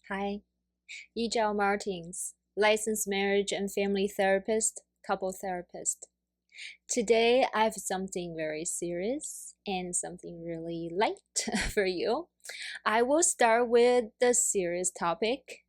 Hi, Yijao Martins, licensed marriage and family therapist, couple therapist. Today I have something very serious and something really light for you. I will start with the serious topic.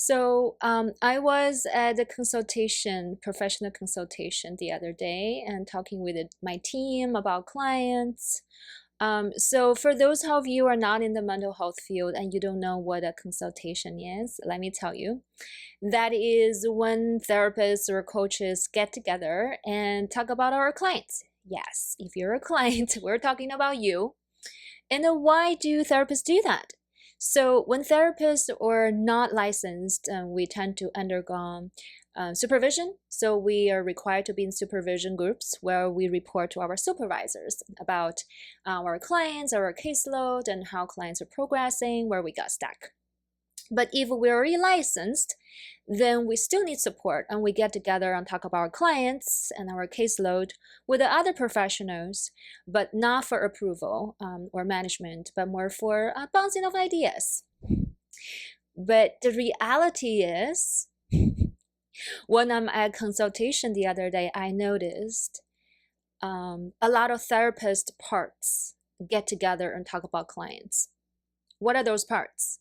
I was at a consultation, professional consultation the other day and talking with my team about clients. So for those of you who are not in the mental health field and you don't know what a consultation is, let me tell you. That is when therapists or coaches get together and talk about our clients. Yes, if you're a client, we're talking about you. And why do therapists do that? So when therapists are not licensed, we tend to undergo supervision. So we are required to be in supervision groups where we report to our supervisors about our clients, our caseload, and how clients are progressing, where we got stuck. But if we're already licensed, then we still need support, and we get together and talk about our clients and our caseload with the other professionals, but not for approval or management, but more for bouncing off ideas. But the reality is, when I'm at consultation the other day, I noticed a lot of therapist parts get together and talk about clients. What are those parts?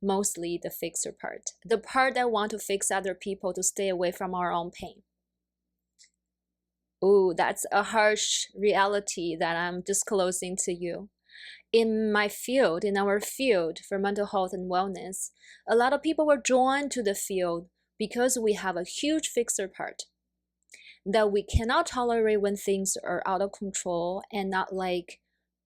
Mostly the fixer part, the part that want to fix other people to stay away from our own pain. Oh, that's a harsh reality that I'm disclosing to you. In my field, in our field for mental health and wellness, a lot of people were drawn to the field because we have a huge fixer part that we cannot tolerate when things are out of control and not like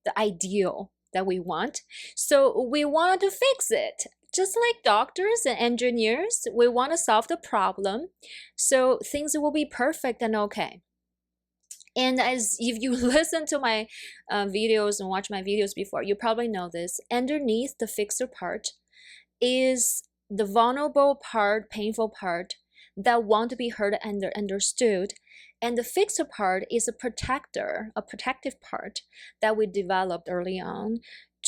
the ideal that we want. So we wanted to fix it. Just like doctors and engineers, we want to solve the problem so things will be perfect and okay. And as if you listen to my videos and watch my videos before, you probably know this. Underneath the fixer part is the vulnerable part, painful part that want to be heard and understood. And the fixer part is a protector, a protective part that we developed early on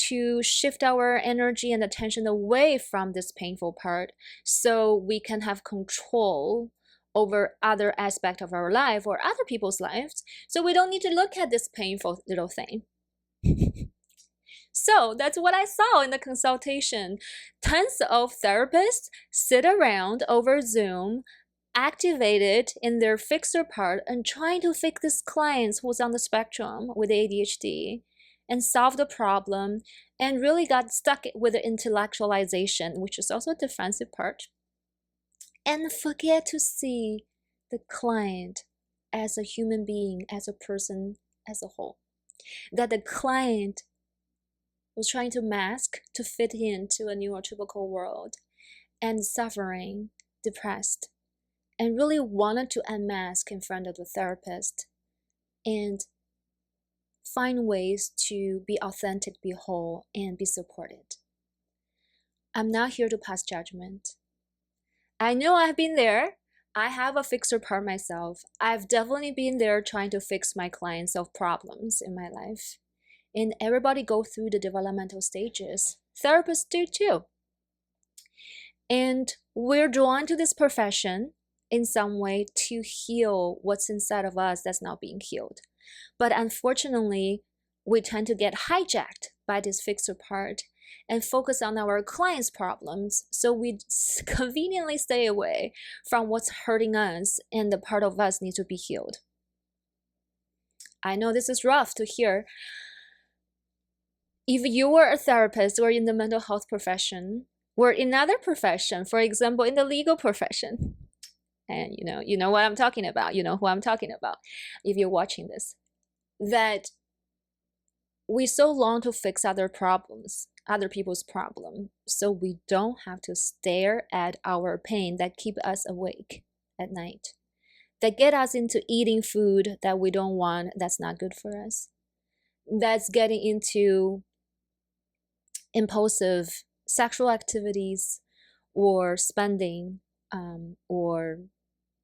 to shift our energy and attention away from this painful part so we can have control over other aspects of our life or other people's lives, so we don't need to look at this painful little thing. So that's what I saw in the consultation. Tons of therapists sit around over Zoom, activated in their fixer part and trying to fix this client who's on the spectrum with ADHD and solve the problem, and really got stuck with the intellectualization, which is also a defensive part, and forget to see the client as a human being, as a person, as a whole. That the client was trying to mask to fit into a neurotypical world and suffering, depressed, and really wanted to unmask in front of the therapist and find ways to be authentic, be whole, and be supported. I'm not here to pass judgment. I know I've been there. I have a fixer part myself. I've definitely been there trying to fix my clients' self problems in my life. And everybody go through the developmental stages. Therapists do too. And we're drawn to this profession in some way to heal what's inside of us that's not being healed. But unfortunately, we tend to get hijacked by this fixer part and focus on our clients' problems, so we conveniently stay away from what's hurting us and the part of us needs to be healed. I know this is rough to hear. If you are a therapist or in the mental health profession or in another profession, for example, in the legal profession, and you know what I'm talking about, you know who I'm talking about, if you're watching this, that we so long to fix other people's problem, so we don't have to stare at our pain that keep us awake at night, that get us into eating food that we don't want, that's not good for us, that's getting into impulsive sexual activities or spending, or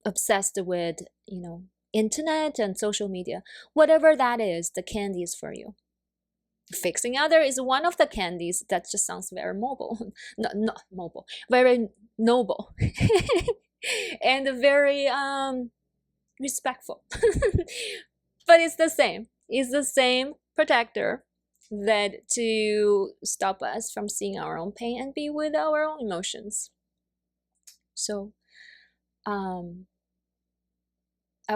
obsessed with internet and social media, whatever that is, the candy is for you. Fixing other is one of the candies that just sounds very mobile. Not mobile, very noble. And very respectful. But it's the same. It's the same protector that to stop us from seeing our own pain and be with our own emotions. So I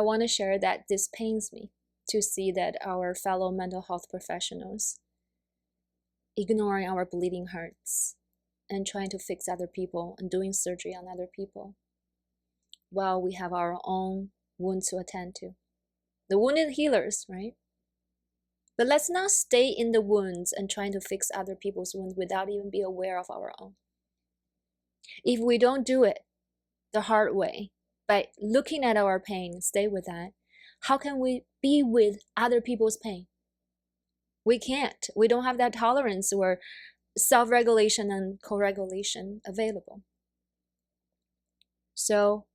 want to share that this pains me to see that our fellow mental health professionals ignoring our bleeding hearts and trying to fix other people and doing surgery on other people while we have our own wounds to attend to. The wounded healers, right? But let's not stay in the wounds and trying to fix other people's wounds without even being aware of our own. If we don't do it the hard way, by looking at our pain, stay with that, how can we be with other people's pain? We can't. We don't have that tolerance or self-regulation and co-regulation available. So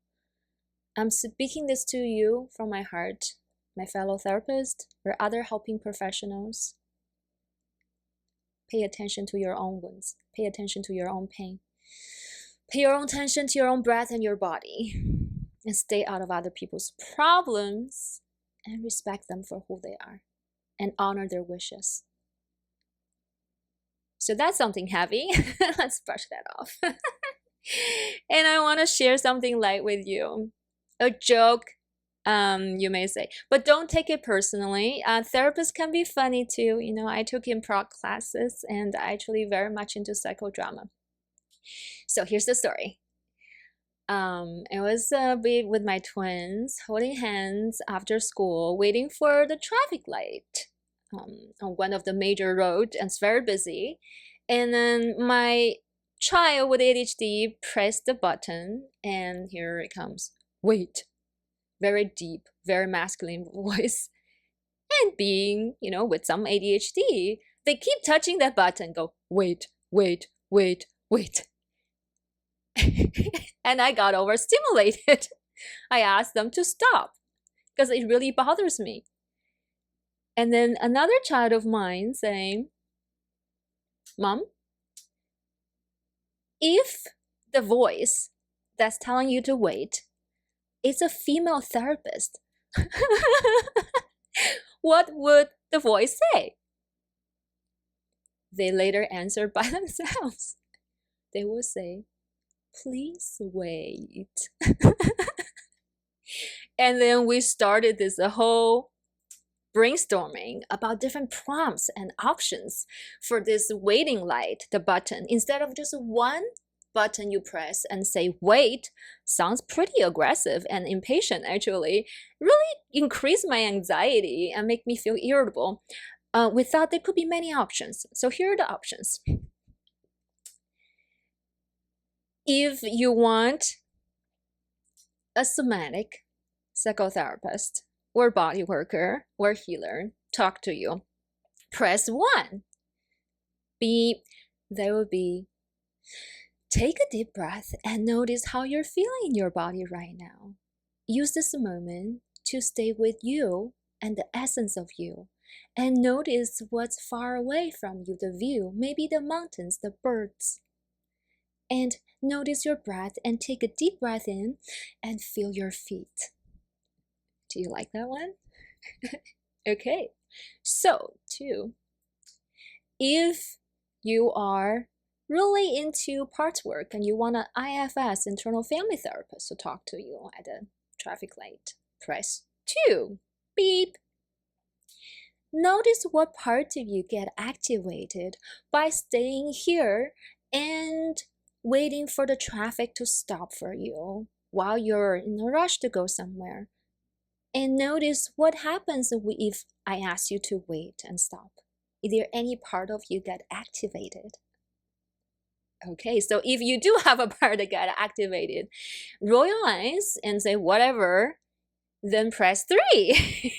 I'm speaking this to you from my heart, my fellow therapists or other helping professionals. Pay attention to your own wounds. Pay attention to your own pain. Pay your own attention to your own breath and your body. And stay out of other people's problems and respect them for who they are and honor their wishes. So that's something heavy. Let's brush that off. And I want to share something light with you. A joke, you may say, but don't take it personally. Therapists can be funny too. You know, I took improv classes and I actually very much into psychodrama. So here's the story. It was with my twins holding hands after school, waiting for the traffic light on one of the major roads, and it's very busy. And then my child with ADHD pressed the button, and here it comes. Wait. Very deep, very masculine voice. And being, you know, with some ADHD, they keep touching that button, go, wait, wait, wait, wait. And I got overstimulated. I asked them to stop because it really bothers me. And then another child of mine saying, Mom, if the voice that's telling you to wait is a female therapist, what would the voice say? They later answered by themselves. They would say, please wait. And then we started this whole brainstorming about different prompts and options for this waiting light, the button. Instead of just one button you press and say wait, sounds pretty aggressive and impatient actually. Really increase my anxiety and make me feel irritable. We thought there could be many options. So here are the options. If you want a somatic psychotherapist or body worker or healer talk to you, press 1. There will be, take a deep breath and notice how you're feeling in your body right now. Use this moment to stay with you and the essence of you, and notice what's far away from you, the view, maybe the mountains, the birds. And notice your breath and take a deep breath in and feel your feet. Do you like that one? Okay. So, 2. If you are really into parts work and you want an IFS, internal family therapist, to talk to you at a traffic light, press 2. Beep. Notice what part of you get activated by staying here and waiting for the traffic to stop for you while you're in a rush to go somewhere. And notice what happens if I ask you to wait and stop. Is there any part of you get activated? Okay, so if you do have a part that got activated, roll your eyes and say whatever, then press 3.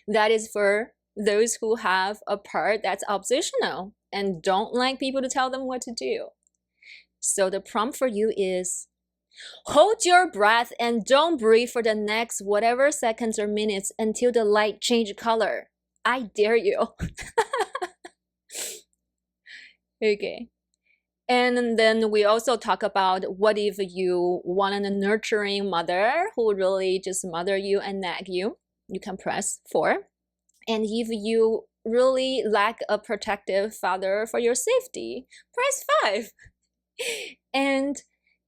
That is for those who have a part that's oppositional and don't like people to tell them what to do. So the prompt for you is, hold your breath and don't breathe for the next whatever seconds or minutes until the light changes color. I dare you. Okay. And then we also talk about what if you want a nurturing mother who really just mother you and nag you. You can press 4. And if you really lack a protective father for your safety, press 5. And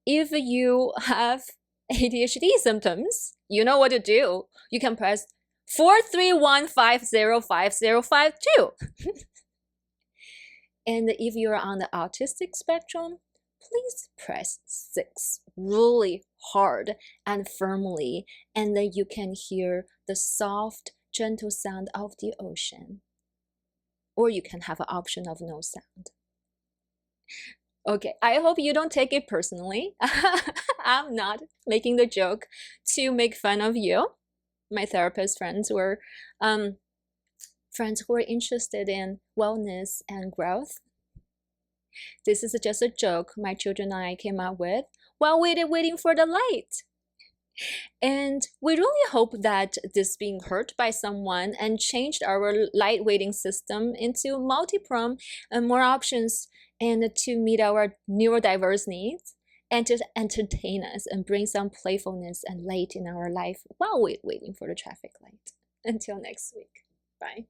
if you have ADHD symptoms, you know what to do. You can press 431505052. And if you're on the autistic spectrum, please press 6 really hard and firmly, and then you can hear the soft, gentle sound of the ocean. Or you can have an option of no sound. Okay, I hope you don't take it personally. I'm not making the joke to make fun of you. My therapist friends were friends who are interested in wellness and growth. This is just a joke my children and I came up with while waiting for the light. And we really hope that this being heard by someone and changed our light weighting system into multi-prong and more options, and to meet our neurodiverse needs and to entertain us and bring some playfulness and light in our life while waiting for the traffic light. Until next week. Bye.